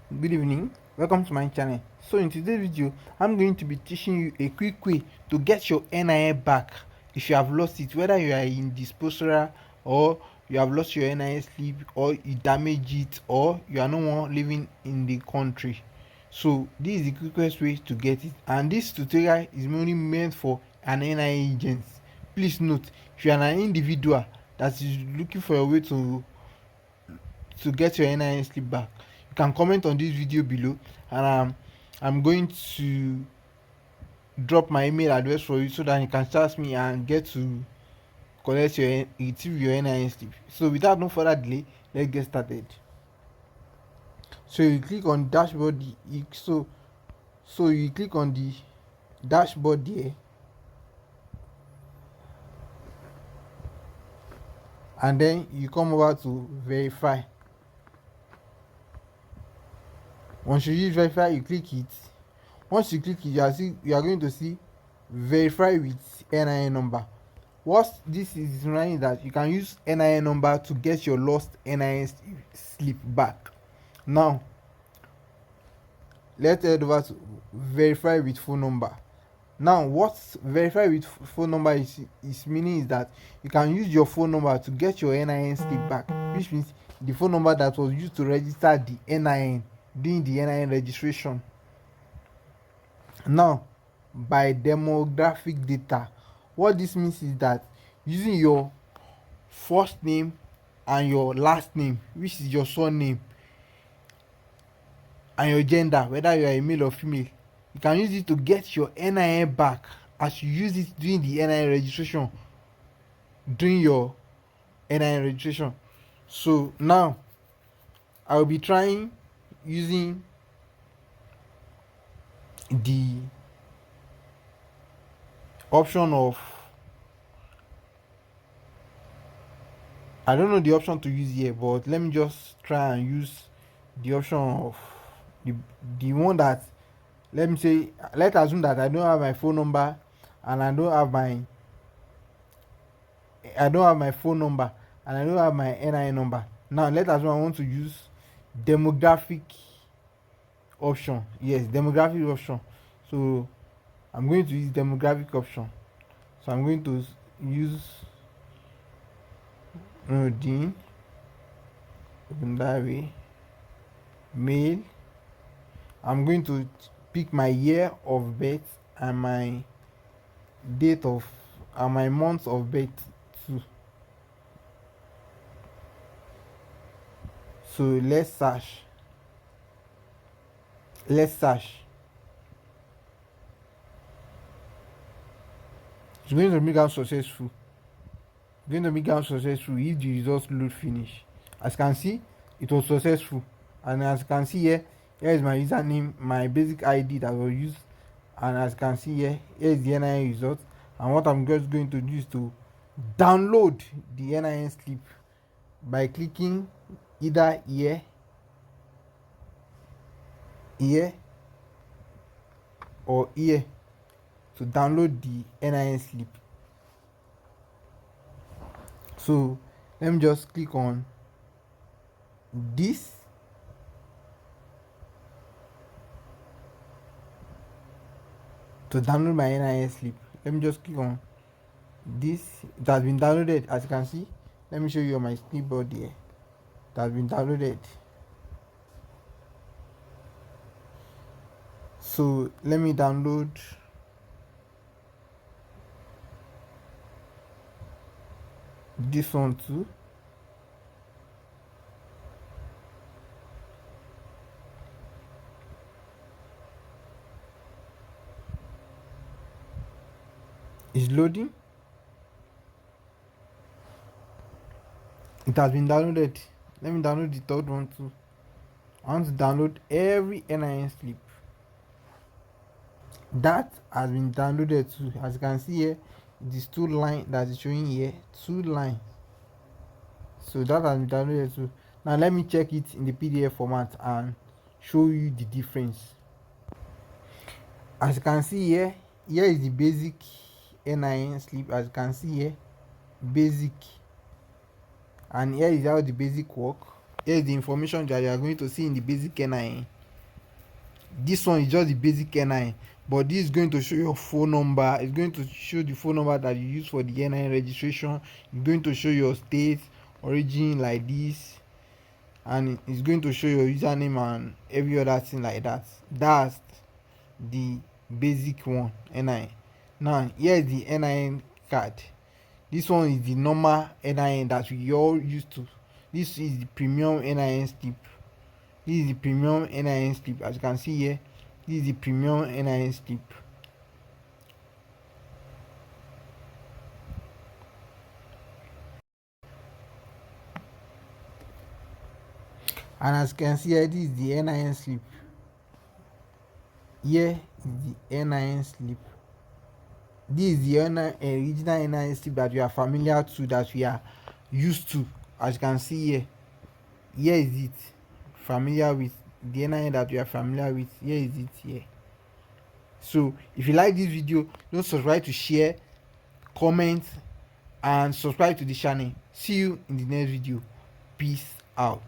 Good evening, welcome to my channel. So in today's video I'm going to be teaching you a quick way to get your NIN back if you have lost it, whether you are in disposal or you have lost your NIN slip or you damage it or you are no more living in the country. So this is the quickest way to get it, and this tutorial is only meant for an NIN agent. Please note, if you are an individual that is looking for a way to get your NIN slip back, you can comment on this video below, and I'm going to drop my email address for you so that you can chat me and get to retrieve your NIN slip. So without no further delay, let's get started. So you click on dashboard. So you click on the dashboard there, and then you come over to verify. Once you use verify, you click it. Once you click it, you are going to see verify with NIN number. What this is running that you can use NIN number to get your lost NIN slip back. Now let's head over to verify with phone number. Now what verify with phone number is meaning is that you can use your phone number to get your NIN slip back, which means the phone number that was used to register the NIN during the NIN registration. Now by demographic data, what this means is that using your first name and your last name, which is your surname, and your gender, whether you are a male or female, you can use it to get your NIN back as you use it during the NIN registration, during your NIN registration. So now I will be trying using the option of, I don't know the option to use here, but let me just try and use the option of the one that, let's assume that I don't have my phone number and I don't have my phone number and I don't have my NIN number. Now let's assume I want to use demographic option. Yes, demographic option. So I'm going to use demographic option. So I'm going to use Dean, open that way, male. I'm going to pick my year of birth and my date of and my month of birth too. So let's search. It's going to make out successful. If the results load finish. As you can see, it was successful, and as you can see here is my username, my basic ID that was used, and as you can see here is the NIN result. And what I'm just going to do is to download the NIN slip by clicking either here or here to download the NIN slip. So let me just click on this. To download my NIN slip, let me just click on this. It has been downloaded, as you can see. Let me show you on my clipboard here. It has been downloaded. So let me download this one too. It's loading. It has been downloaded. Let me download the third one too. I want to download every NIN slip. That has been downloaded too. As you can see here, these two lines that is showing here, 2 lines. So that has been downloaded too. Now let me check it in the PDF format and show you the difference. As you can see here is the basic NIN slip. As you can see here, basic, and here is how the basic work. Here is the information that you are going to see in the basic NIN. This one is just the basic NIN, but this is going to show your phone number. It's going to show the phone number that you use for the NIN registration. It's going to show your state origin like this, and it's going to show your username and every other thing like that. That's the basic one, NIN. Now here is the NIN card. This one is the normal NIN that we all used to. This is the premium NIN slip. This is the premium NIN slip. As you can see here, this is the premium NIN slip. And as you can see here, this is the NIN slip. Here is the NIN slip. This is the original NIN slip that we are familiar to, that we are used to. As you can see here, here is it. Familiar with the NIN that we are familiar with. Here is it here. So if you like this video, don't subscribe to share, comment, and subscribe to the channel. See you in the next video. Peace out.